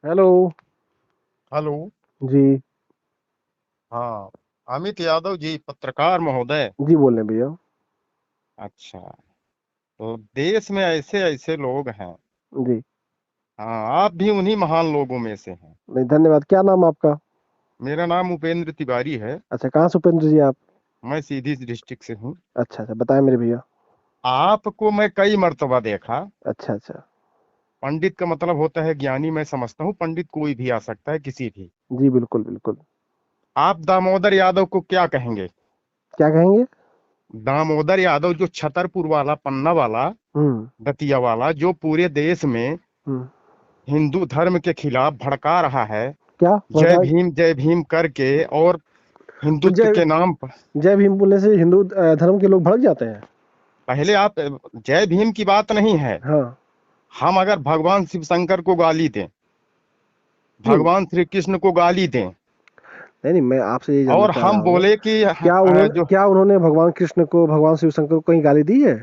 Hello. Hello. जी। हाँ, अमित यादव जी, पत्रकार महोदय। जी बोल रहे हैं भैया। अच्छा, तो देश में ऐसे ऐसे लोग हैं। जी। हाँ, आप भी उन्हीं महान लोगों में से हैं। नहीं, धन्यवाद। क्या नाम आपका? मेरा नाम उपेंद्र तिवारी है। अच्छा, कहाँ से उपेंद्र जी आप? मैं सीधी डिस्ट्रिक्ट से हूँ। अच्छा अच्छा, बताएं मेरे भैया। आपको मैं कई मर्तबा देखा। अच्छा अच्छा। पंडित का मतलब होता है ज्ञानी, मैं समझता हूँ पंडित कोई भी आ सकता है, किसी भी। जी बिल्कुल बिल्कुल। आप दामोदर यादव को क्या कहेंगे? क्या कहेंगे? दामोदर यादव जो छतरपुर वाला, पन्ना वाला, हम्म। दतिया वाला, जो पूरे देश में हम्म। हिंदू धर्म के खिलाफ भड़का रहा है, क्या बताए? जय भीम करके, और तो हिंदुत्व जय के नाम पर। जय भीम बोलने से हिंदू धर्म के लोग भड़क जाते हैं? पहले आप, जय भीम की बात नहीं है। हाँ। हम अगर भगवान शिव शंकर को गाली दें, नहीं भगवान श्री कृष्ण को गाली दें, नहीं नहीं, मैं आपसे ये जानना और चाह रहा हम हूँ। बोले कि जो क्या उन्होंने भगवान कृष्ण को, भगवान शिव शंकर को कहीं गाली दी है?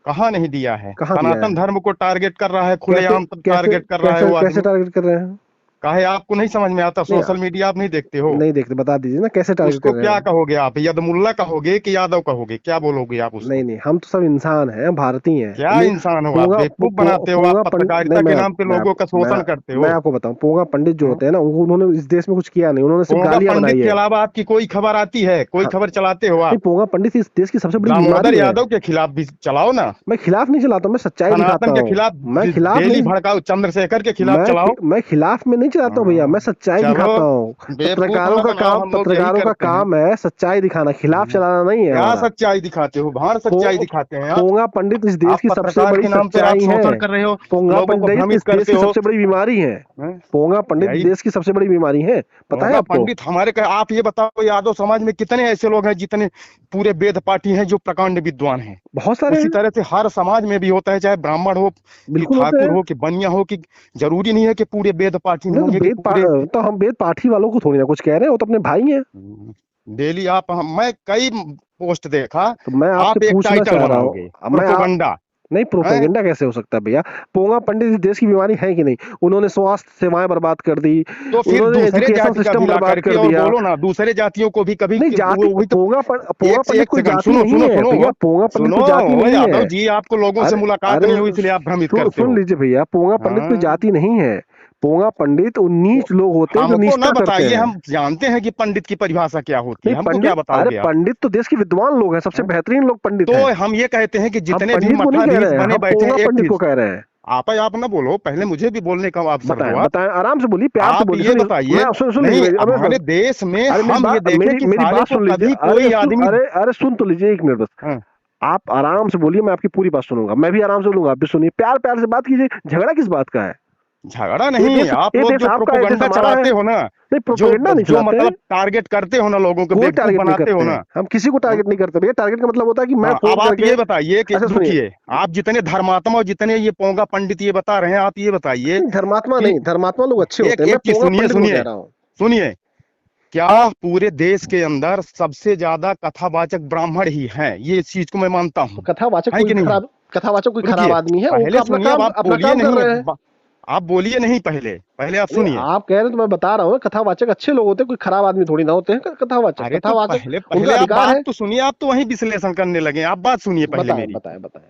कहाँ नहीं दिया है? कहाँ दिया सनातन है? धर्म को टारगेट कर रहा है, कैसे? खुलेआम कैसे टारगेट कर रहा है कैसे वो कैसे आदमी। टारगेट कर रहे हैं? काहे आपको नहीं समझ में आता? नहीं, सोशल मीडिया आप नहीं देखते हो? नहीं देखते, बता दीजिए ना कैसे टारगेट कर उसको रहे क्या हैं? कहोगे आप? यदमुल्ला कहोगे कि यादव कहोगे? क्या बोलोगे आप नहीं उसको? नहीं, हम तो सब इंसान हैं, भारतीय हैं। क्या इंसान हो आप? बेवकूफ बनाते हो आप, पोंगा पंडित नहीं, पत्रकारिता के नाम पे लोगों का शोषण करते मैं हो। आपको बताऊं, पोंगा पंडित जो हाँ? होते हैं ना, उन्होंने इस देश में कुछ किया नहीं, उन्होंने सिर्फ पोंगा गालियां पंडित बनाई के है। अलावा आपकी कोई खबर आती है? कोई हाँ। खबर चलाते हो नहीं, आप? पोंगा पंडित इस देश की सबसे बड़ी बीमारी दामोदर है। यादव के खिलाफ भी चलाओ ना। मैं खिलाफ नहीं चलाता हूं, मैं सच्चाई दिखाता सनातन के हूँ। खिलाफ मैं खिलाफ डेली नहीं। भड़काओ, चंद्रशेखर के खिलाफ चलाओ। मैं खिलाफ में नहीं चलाता हूँ भैया, मैं हाँ, सच्चाई चलो। दिखाता हूँ। बेवकूफ मत बनाओ, हम लोग यही पत्रकारों का करते हैं। काम है सच्चाई दिखाना, खिलाफ हम्म। चलाना नहीं है क्या हमारा। सच्चाई दिखाते हो? भाड़ सच्चाई पो, दिखाते हैं आप। पोंगा पंडित इस देश आप की सबसे पत्रकार बड़ी के नाम पे आप सच्चाई है। शोषण कर रहे हो, पोंगा लोगों को पंडित भ्रमित इस देश करते की हो। सबसे बड़ी बीमारी है। हैं? पोंगा पंडित इस यही देश की सबसे बड़ी बीमारी है। पता है होगा आपको? पंडित हमारे का। आप ये बताओ, यादव समाज में कितने ऐसे लोग हैं, जितने पूरे वेद पाठी हैं, जो प्रकांड विद्वान हैं? बहुत सारे उसी हैं। तरह से हर समाज में भी होता है, चाहे ब्राह्मण हो, कि बिल्कुल होते ठाकुर हैं। हो, कि बनिया हो, कि जरूरी नहीं है कि पूरे वेद पाठी नहीं होंगे, कि पूरे। तो हम वेद पाठी वालों को थोड़ी ना कुछ कह रहे हैं, वो तो अपने भाई हैं। डेली आप, मैं कई पोस्ट देखा। तो मैं आपसे आप एक पूछना टाइटल चाह रहा बनाओगे, हूँ, मैं आप प्रोपोगंडा। नहीं, हैं? प्रोपेगेंडा कैसे हो सकता है भैया? पोंगा पंडित इस देश की बीमारी है कि नहीं? उन्होंने स्वास्थ्य सेवाएं बर्बाद कर दी। तो फिर उन्होंने दूसरे एजुकेशन जाति का भी सिस्टम ला बर्बाद करके कर और दिया। बोलो ना, दूसरे जातियों को भी कभी नहीं, जाति वही तो। पोंगा पंडित एक कोई सेकंड, जाति सुनो नहीं सुनो है सुनो। भैया, पोंगा पंडित सुनो कोई जाति नहीं है। यादव जी, आपको लोगों से अरे मुलाकात अरे नहीं हुई, इसलिए आप भ्रमित करते सुन हो। लीजिए भैया, पोंगा पंडित कोई हाँ, जाति नहीं है। पोंगा पंडित उन तो नीच लोग होते हैं जो हमको ना निष्ठा करते बताइए, हैं। हम जानते हैं कि पंडित की परिभाषा क्या होती नहीं, है, हमको क्या पंडित, अरे बताओगे आप? पंडित तो देश के विद्वान लोग हैं, सबसे हाँ? बेहतरीन लोग पंडित तो हैं। हम ये कहते हैं कि हम जितने भी पंडित को नहीं कह मठाधीश रहे हैं, बने हम बैठे हैं, पोंगा एक पंडित को चीज। कह रहे हैं। आप ना बोलो, पहले मुझे भी बोलने का अवसर बताएं दो आप। बताएं, आराम से बोलिए, प्यार से आप बोलिए। ये सुनिए, बताइए। मैं सुन सुन लीजिए नहीं, अबे हमारे देश में अरे हम ये देखें कि मेरी साले बात को सुन लीजिए। कभी कोई आदमी। अरे सुन तो लीजिए, एक मिनट बस। हाँ, आप आराम से बोलिए, मैं आपकी पूरी बात सुनूंगा, मैं भी आराम से बोलूंगा, आप भी सुनिए, प्यार प्यार से बात कीजिए। झगड़ा किस बात का है? झगड़ा नहीं, आप ये लोग देश जो आपका है, ये देश प्रोपोगंडा हमारा है। चलाते हो ना, नहीं, जो प्रोपेगेंडा नहीं जो चलाते। मतलब टारगेट करते हो ना, लोगों को कोई बेवकूफ टारगेट नहीं बनाते हो करते हैं, ना। हम किसी को हाँ? टारगेट नहीं करते भैया। टारगेट का मतलब होता है कि मैं हाँ, अब फोन आप करके। ये बताइए कि अच्छा सुनिए। रुकिए। आप जितने धर्मात्मा और जितने ये पोंगा पंडित ये बता रहे हैं, आप ये बताइए नहीं, धर्मात्मा कि नहीं, धर्मात्मा लोग अच्छे होते एक हैं, मैं एक चीज पोंगा सुनिए, पंडित को कह सुनिए, रहा हूँ। सुनिए। क्या पूरे देश के अंदर सबसे ज्यादा कथावाचक ब्राह्मण ही हैं? ये इस चीज को मैं मानता तो हूँ। है कि नहीं है? कथावाचक कोई खराब रुकिए, आदमी है? पहले उनका सुनिए, अब आप अपना बोलिए काम कर नहीं। रहे हैं। आप बोलिए नहीं, पहले पहले आप नहीं, सुनिए। आप कह रहे हैं तो मैं बता रहा हूँ, कथावाचक अच्छे लोग होते हैं, कोई खराब आदमी थोड़ी ना होते हैं कथावाचक। अरे तो कथावाचक पहले उनका पहले आप अधिकार बात है। तो सुनिए, आप तो वही विश्लेषण करने लगे। आप बात सुनिए पहले बताएं मेरी। बताएं बताएं।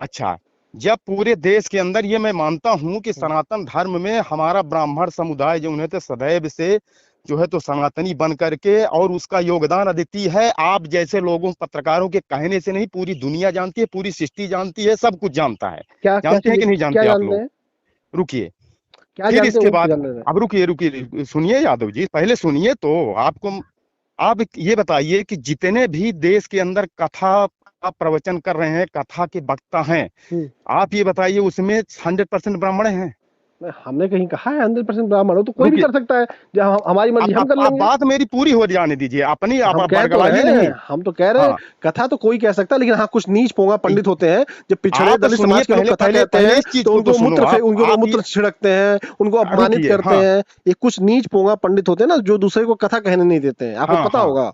अच्छा, जब पूरे देश के अंदर, ये मैं मानता हूं कि सनातन धर्म में हमारा ब्राह्मण समुदाय जो उन्हें तो सदैव से जो है तो सनातनी बन करके, और उसका योगदान अद्वितीय है। आप जैसे लोगों, पत्रकारों के कहने से नहीं, पूरी दुनिया जानती है, पूरी सृष्टि जानती है, सब कुछ जानता है। क्या क्या जानते हैं चीज? कि नहीं क्या जानते आप जानते लोग? हैं? रुकिए। क्या फिर जानते हैं इसके वो बाद, जान रहे हैं? अब रुकिए रुकिए, सुनिए यादव जी, पहले सुनिए तो आपको। आप ये बताइए कि जितने भी देश के अंदर कथा का प्रवचन कर रहे हैं, कथा के वक्ता हैं, हम्म। आप ये बताइए उसमें 100% ब्राह्मण हैं? हमने कहीं कहा है 100% ब्राह्मण हो? तो कोई भी रुकिए, कर सकता है, जब हमारी मर्जी हम कर आप लेंगे। बात मेरी पूरी हो जाने दीजिए, अपनी तो आप हम कह तो बड़गड़ाइए रहे हैं, नहीं। हम तो कह रहे हैं, हाँ, कथा तो कोई कह सकता है, लेकिन हाँ कुछ नीच पोंगा पंडित होते हैं, जो पिछड़े आप दलित सुनिए, समाज के लोग पहले कथाएं पहले कहते पहले हैं, इस चीज तो को तो सुनो। उनके ऊपर आप ये मूत्र छिड़कते हैं, उनको अपमानित रुकिए। करते हाँ, हैं। ये कुछ नीच पोंगा पंडित होते हैं ना, जो दूसरे को कथा कहने नहीं देते हैं, आपको हाँ, पता हाँ। होगा।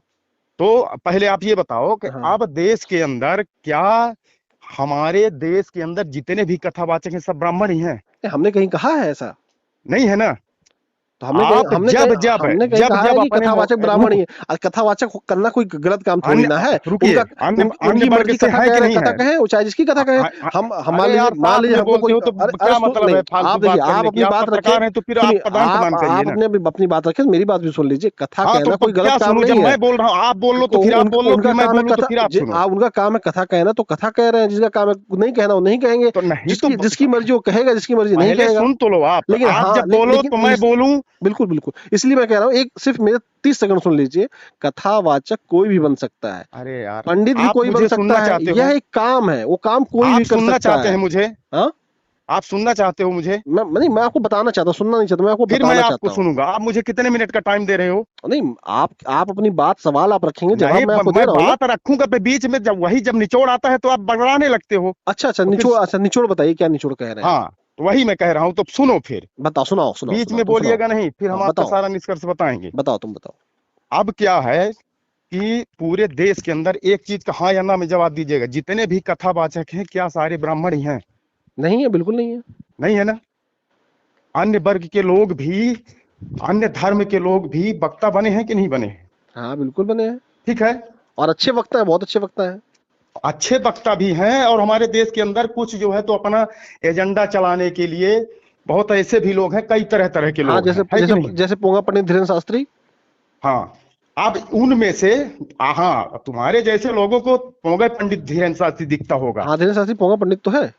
तो पहले आप ये बताओ कि हाँ। अब देश के अंदर क्या, हमारे देश के अंदर जितने भी कथावाचक हैं, सब ब्राह्मण ही हैं? हमने कहीं कहा है ऐसा? नहीं है ना? तो हमने आप हमने जब कहीं जब हमने कहीं जब कहा है जब कि अपने कथावाचक ब्राह्मण ही है, और कथावाचक करना कोई गलत काम थोड़ी अन्य ना है। रुकिए, उनका अन्य अन्य उनकी वर्ग मर्जी, से कथा है कह कि रहे नहीं हैं, कथा है? कहें, वो चाहे जिसकी कथा कहें। हम मान अरे लीजिए, यार, साथ में हमको बोलते कोई, हो तो अरे क्या मतलब नहीं, है फालतू आप देखिए, बात करने आप की? अपनी आप बात रखें। पत्रकार हैं तो फिर आप सुनिए, पदार्थ मान करिए आप ना। अपने अपनी बात रखें, मेरी बात भी सुन लीजिए। कथा हाँ, कहना तो कोई गलत क्या काम सुनूं? जब नहीं है। मैं बोल रहा हूँ आप बोल लो तो फिर आप बोल लो, उनका फिर मैं काम है बोल लूं तो कथा, फिर आप सुनो। उनका काम है कथा कहना, तो कथा कह रहे हैं। जिसका काम है नहीं कहना, वो नहीं कहेंगे। तो नहीं तो जिसकी जिसकी मर्जी वो कहेगा, जिसकी मर्जी नहीं पहले कहेगा। सुन तो लो आप। लेकिन आप हाँ, जब बोलो तो मैं बोलूं। बिल्कुल बिल्कुल, इसलिए मैं कह रहा हूँ, एक सिर्फ मेरे 30 सेकंड सुन लीजिए। कथावाचक कोई भी बन सकता है, अरे यार, पंडित भी आप कोई बन मुझे सकता सुनना है। चाहते यह हो? एक काम है, वो काम कोई आप भी कर सुनना सकता चाहते हैं है। मुझे? हाँ, आप सुनना चाहते हो मुझे? नहीं, मैं आपको बताना चाहता हूँ, सुनना नहीं चाहता, मैं आपको फिर मैं बताना आपको चाहता हूँ। सुनूंगा। आप मुझे कितने मिनट का टाइम दे रहे हो? नहीं, आप अपनी बात, सवाल आप रखेंगे, नहीं, जवाब मैं आपको दे मैं रहा हूँ ना। बात रखूंगा पे बीच में, जब निचोड़ आता है तो आप बड़बड़ाने लगते हो। अच्छा अच्छा, तो फिर निचोड़, अच्छा निचोड़ बताइए, क्या निचोड़ कह रहे हैं आप? हाँ, तो वही मैं कह रहा हूं, तो सुनो फिर। बताओ, सुनाओ सुनाओ बीच सुनाओ, में तुम सुनाओ। बोलिएगा नहीं, फिर हाँ हम आपका बताओ, सारा निष्कर्ष बताएंगे। बताओ, तुम बताओ। अब क्या है कि पूरे देश के अंदर एक चीज का हाँ या ना में जवाब दीजिएगा, जितने भी कथावाचक हैं क्या सारे ब्राह्मण ही हैं? नहीं है, बिल्कुल नहीं है। नहीं है ना? अन्य वर्ग के लोग भी, अन्य धर्म के लोग भी वक्ता बने हैं कि नहीं बने हैं? हाँ, बिल्कुल बने हैं, ठीक है। और अच्छे वक्ता है, बहुत अच्छे वक्ता है। अच्छे वक्ता भी हैं, और हमारे देश के अंदर कुछ जो है तो अपना एजेंडा चलाने के लिए बहुत ऐसे भी लोग हैं, कई तरह तरह के हाँ, लोग जैसे हैं, है कि जैसे नहीं? जैसे पोंगा पंडित धीरेन्द्र शास्त्री। हाँ, अब उनमें से, हाँ, तुम्हारे जैसे लोगों को पोंगे पंडित धीरेन्द्र शास्त्री दिखता होगा। हाँ, धीरेन्द्र शास्त्री पोंगा पंडित तो है।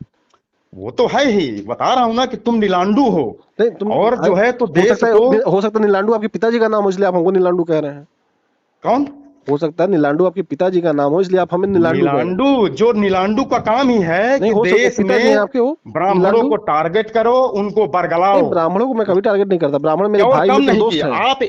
वो तो है ही, बता रहा हूं ना कि तुम नीलांडू हो। नहीं, तुम और जो है तो देश को, हो सकता है नीलांडू आपके पिताजी का नाम हो, इसलिए आप हमको नीलांडू कह रहे हैं। कौन? हो सकता है नीलांडू आपके पिताजी का नाम हो, इसलिए आप हमें नीलांडू कह रहे हैं। नीलांडू, जो नीलांडू का काम ही है नहीं, कि हो सकता देश पिताजी हैं में आपके वो ब्राह्मणों नीलांडू। को टारगेट करो, उनको नहीं, बरगलाओ। ब्राह्मणों को मैं कभी टारगेट नहीं करता, ब्राह्मण मेरे और भाई कम मित्र नहीं दोस्त किया हैं। आप,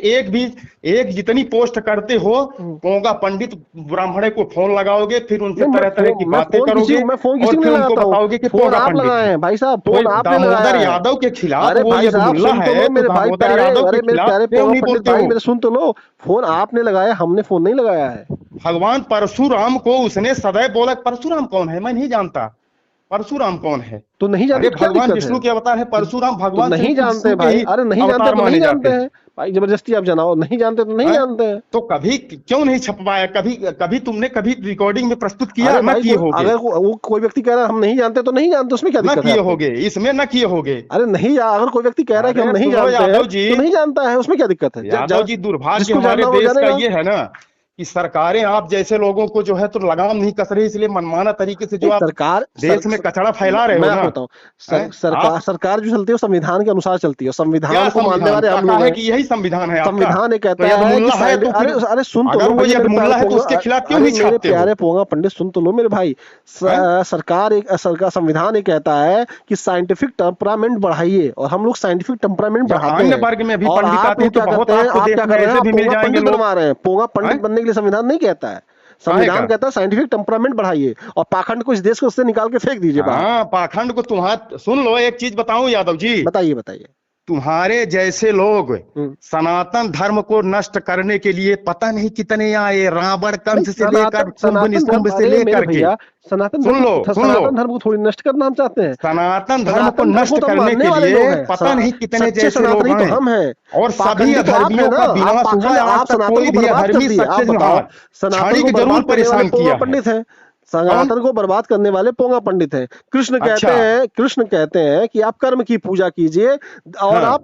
एक जितनी पोस्ट करते हो, हम्म। पोंगा पंडित ब्राह्मणे को फोन लगाओगे, फिर उनसे नहीं, तरह तरह की बातें करोगे, मैं फोन किसी और को फिर नहीं उनको लगाता हूँ। बताओगे कि फोन पोंगा आप पंडित लगाए है। हैं भाई साहब, तो फोन आपने लगाया दामोदर है। यादव के खिलाफ अरे वो भाई साहब, यदमुल्ला सुन तो है, लो तो मेरे भाई दामोदर प्यारे, यादव के अरे मेरे खिलाफ प्यारे क्यों पोंगा नहीं पंडित बोलते भाई, हो? मेरे सुन तो लो। फोन आपने लगाया, हमने फोन नहीं लगाया है। भगवान परशुराम को उसने सदैव बोला। परशुराम कौन है? मैं नहीं जानता। परशुराम कौन है? तो नहीं जानते अरे तो क्या भगवान दिक्कत है? विष्णु के अवतार है परशुराम, तो भगवान श्री नहीं जानते कृष्ण हैं के भाई, ही अरे नहीं जानते अवतार तो नहीं माने जानते जाते हैं। हैं। भाई जबरदस्ती आप जनाओ, नहीं जानते तो नहीं हैं? जानते हैं। तो कभी क्यों नहीं छपवाया? कभी कभी तुमने कभी रिकॉर्डिंग में प्रस्तुत किया? अरे ना भाई, किए होगे। वो कोई व्यक्ति कह रहा है हम नहीं जानते तो नहीं जानते, उसमें क्या ना दिक्कत है किए आपको? होगे, इसमें ना किए होगे। अरे नहीं, अगर कोई व्यक्ति कह रहा है कि हम अरे नहीं सुनो जानते हैं, यादव जी, तो नहीं जानता है, उसमें क्या दिक्कत है? यादव जी, दुर्भाग्य जिसको हमारे जानना वो देश का जानेगा। ये है ना कि सरकारें आप जैसे लोगों को जो है तो लगाम नहीं कस रही, इसलिए मनमाना तरीके से जो नहीं, आप देश में कचरा फैला रहे मैं हो आपको ना। बताऊं, हैं? आप सरकार जो चलती है वो संविधान के अनुसार चलती है, क्या संविधान को मानने संविधान वाले हम कहता लोग है हैं। कि यही संविधान है आपका? संविधान ये तो कहता है कि यदमुल्ला है तो अरे फिर, अरे सुन तो अगर लो वो भैया, मेरे प्यारे यदमुल्ला है तो पोंगा, उसके खिलाफ क्यों अरे नहीं मेरे छापते हो? प्यारे पोंगा पंडित, सुन तो लो मेरे भाई। हैं? सरकार संविधान ये कहता है कि साइंटिफिक टेम्परामेंट बढ़ाइए, और हम लोग साइंटिफिक टेम्परामेंट जब बढ़ाते अन्य हैं। वर्ग में भी और पंडित आप आते हैं लोग तो क्या बहुत करते हैं, आपको आप देश क्या में कर रहे हैं, ऐसे आप भी मिल पोंगा जाएंगे पंडित लोग। बनवा रहे हैं। पोंगा हैं? पंडित बनने के लिए संविधान नहीं कहता है। काहे संविधान का? कहता है साइंटिफिक टेम्परामेंट बढ़ाइए, और पाखंड को इस देश को उससे निकाल के फेंक दीजिए बाहर। हाँ, पाखंड को तुम्हारा, सुन लो एक चीज बताऊं यादव जी, बताइए बताइए। तुम्हारे जैसे लोग हम्म। सनातन धर्म को नष्ट करने के लिए पता नहीं कितने आए, रावण नहीं, कंस से लेकर शुंभ सनातन धर्म, निशुंभ से अरे मेरे लेकर के। भैया, सनातन सुन धर्म लो, सुन लो, सनातन धर्म को थोड़ी नष्ट करना हम चाहते हैं। सनातन धर्म को सनातन धर्म को नष्ट तो हम करने मानने के वाले लोग लिए हैं। पता नहीं कितने सच्चे जैसे लोग सनातनी तो हैं, हम हैं। और सभी पाखंडी तो आप है अधर्मियों ना, का आप विनाश हुआ पाखंड, है। आज आप तक सनातन कोई को भी बर्बाद कर अधर्मी दिए। आप सक्सेस बताओ, हाँ, सनातन छड़ी को की जरूर बर्बाद करने वाले परेशान पोंगा किया है। पंडित हैं। कौन? सनातन को बर्बाद करने वाले पोंगा पंडित हैं। अच्छा। कृष्ण कहते हैं कि आप कर्म की पूजा कीजिए, और हाँ, आप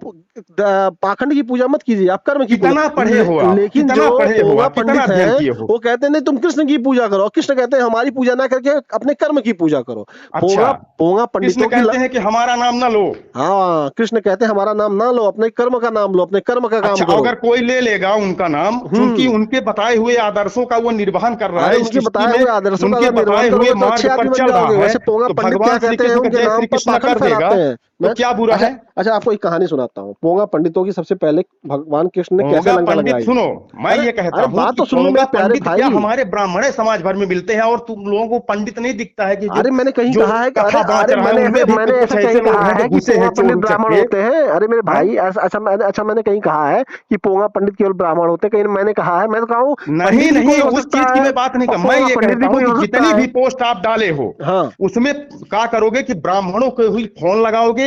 पाखंड की पूजा मत कीजिए, आप कर्म की पूजा। कितना पढ़े हो आप? लेकिन जो कितना पढ़े हो पोंगा आप? कितना पंडित अध्ययन हैं, किए हो? वो कहते हैं नहीं, तुम कृष्ण की पूजा करो। कृष्ण कहते हैं हमारी पूजा ना करके अपने कर्म की पूजा करो। अच्छा, पोंगा पोंगा कृष्ण पंडितों की कहते हैं कि हमारा नाम ना लो। हाँ, कृष्ण कहते हैं हमारा नाम ना लो, अपने कर्म का नाम लो, अपने कर्म का काम अच्छा, करो। अगर कोई ले लेगा उनका नाम, क्योंकि उनके बताए हुए आदर्शों का वो निर्वहन कर रहा अरे है इस उनके सृष्टि बताए में, हुए आदर्शों का उनके अगर निर्वहन बताए हुए करोगे तो अच्छे मार्ग पर आदमी बन चल रहा जाओगे। है, वैसे पोंगा तो पंडित क्या भगवान श्री कहते हैं, कृष्ण का उनके जय नाम श्री पर कृष्ण पाखंड कर देगा फैलाते हैं। तो क्या बुरा अच्छा है? अच्छा, आपको एक कहानी सुनाता हूँ। पोंगा पंडितों की सबसे पहले भगवान कृष्ण ने कैसे पोंगा लंका पंडित, लगाई। सुनो, मैं अरे ये कहता अरे हूं बात कि तो सुनो पोंगा मेरे प्यारे पंडित क्या भाई। हमारे ब्राह्मण समाज भर में मिलते हैं, और तुम लोगों को पंडित नहीं दिखता है कि जो अरे मैंने कहीं जो कहा है कि कथा बाँच रहा है उनमें भी मैंने कुछ ऐसा ऐसे कहीं लोग कहा हैं जो है कि घुसे हैं पोंगा पंडित चोर ब्राह्मण उचक्के। होते हैं। अरे मेरे हैं? भाई, मैंने कहीं कहा है कि पोंगा पंडित केवल ब्राह्मण होते हैं, कहीं मैंने कहा है? मैं तो कहूँ नहीं पंडित भी कोई नहीं, हो उस सकता चीज की है, मैं बात नहीं और कर, मैं पोंगा ये पंडित कहता भी हूं कोई कि हो सकता जितनी है। भी पोस्ट आप डाले हो हाँ उसमें क्या करोगे कि ब्राह्मणों को ही फोन लगाओगे,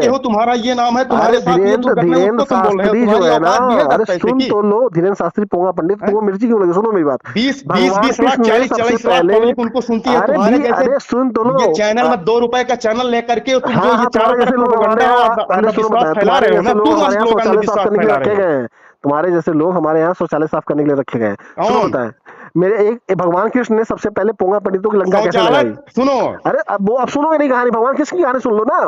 कहते हो, तुम्हारा ये नाम है, तुम्हारे अरे साथ ये धीरेन्द्र दुर्घटना धीरेन्द्र उसको तुम बोल रहे हो, शास्त्री जो तुम्हारी है ना, औकात भी है 10 अरे पैसे सुन की? तो लो, धीरेन्द्र शास्त्री पोंगा पंडित, तुमको मिर्ची क्यों लगी? सुनो मेरी बात। 20 भगवान 20 लाख कृष्ण ने 40 सबसे 40 लाख पहले, पब्लिक उनको सुनती है, अरे तुम्हारे भी, जैसे अरे सुन तो लो, ये चैनल में 2 रुपए का चैनल लेकर के तुम जो हाँ ये हाँ, चारों तुम्हारे तरफ जैसे लोग हमारे प्रोपेगेंडा यहाँ, और अरे सुनो अंधविश्वास बताए, फैला तुम्हारे रहे हो जैसे ना, लोग तुम हमारे यहाँ लोग शौचालय साफ अंधविश्वास करने के लिए फैला रहे रखे हो। गए हैं। तुम्हारे जैसे लोग हमारे यहाँ शौचालय साफ करने के लिए रखे गए हैं। सुनो कौन? बताए, मेरे एक भगवान कृष्ण ने सबसे पहले पोंगा पंडितों की लंका कैसे शौचालय लगाई? सुनो, अरे अब वो, अब सुनोगे नहीं कहानी, भगवान कृष्ण की कहानी सुन लो ना।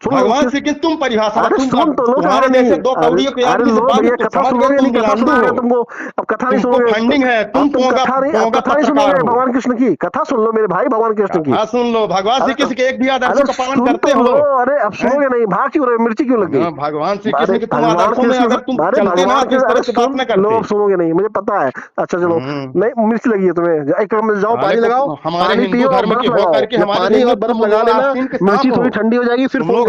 सुन लो भगवान किस श्री कृष्ण तुम परिभाषा अरे तुम सुन तो लो तुम्हारे कहानी। जैसे दो कौड़ियों के अरे आदमी से लो बात भैया तो कथा समझ गए सुनोगे तुम नहीं, कथा गिलांडू सुनाएगा हो, तुमको। अब कथा नहीं तुमको सुनोगे फंडिंग है, अब तुम पोंगा कथा नहीं, अब पोंगा कथा नहीं पत्रकार सुनोगे हो। भगवान कृष्ण की। कथा सुन लो मेरे भाई भगवान कृष्ण की। कथा सुन लो, भगवान श्री अरे कृष्ण के एक भी अरे आदर्शों का पालन सुन करते तो हो? लो। अरे अब हैं? सुनोगे नहीं, भाग क्यों रहे हो, मिर्ची क्यों लग गई? हाँ, भगवान श्री अरे कृष्ण के तुम भगवान आदर्शों में कृष्ण, अगर तुम अरे चलते ना भगवान तो इस कृष्ण, तरह अरे से बात सुन न लो, करते। अब सुनोगे नहीं, मुझे पता है। अच्छा चलो, हम्म। नहीं मिर्ची लगी है तुम्हें, एक कप में जाओ साले पानी लगाओ, को हमारे पानी हिंदू पियो और धर्म बर्फ के हो लगाओ, करके जब हमारे पानी हिंदू और बर्फ तुम लगा लोग लेना, आस्तीन के मिर्ची सांप थोड़ी हो। ठंडी हो जाएगी, फिर तुम फोन लोग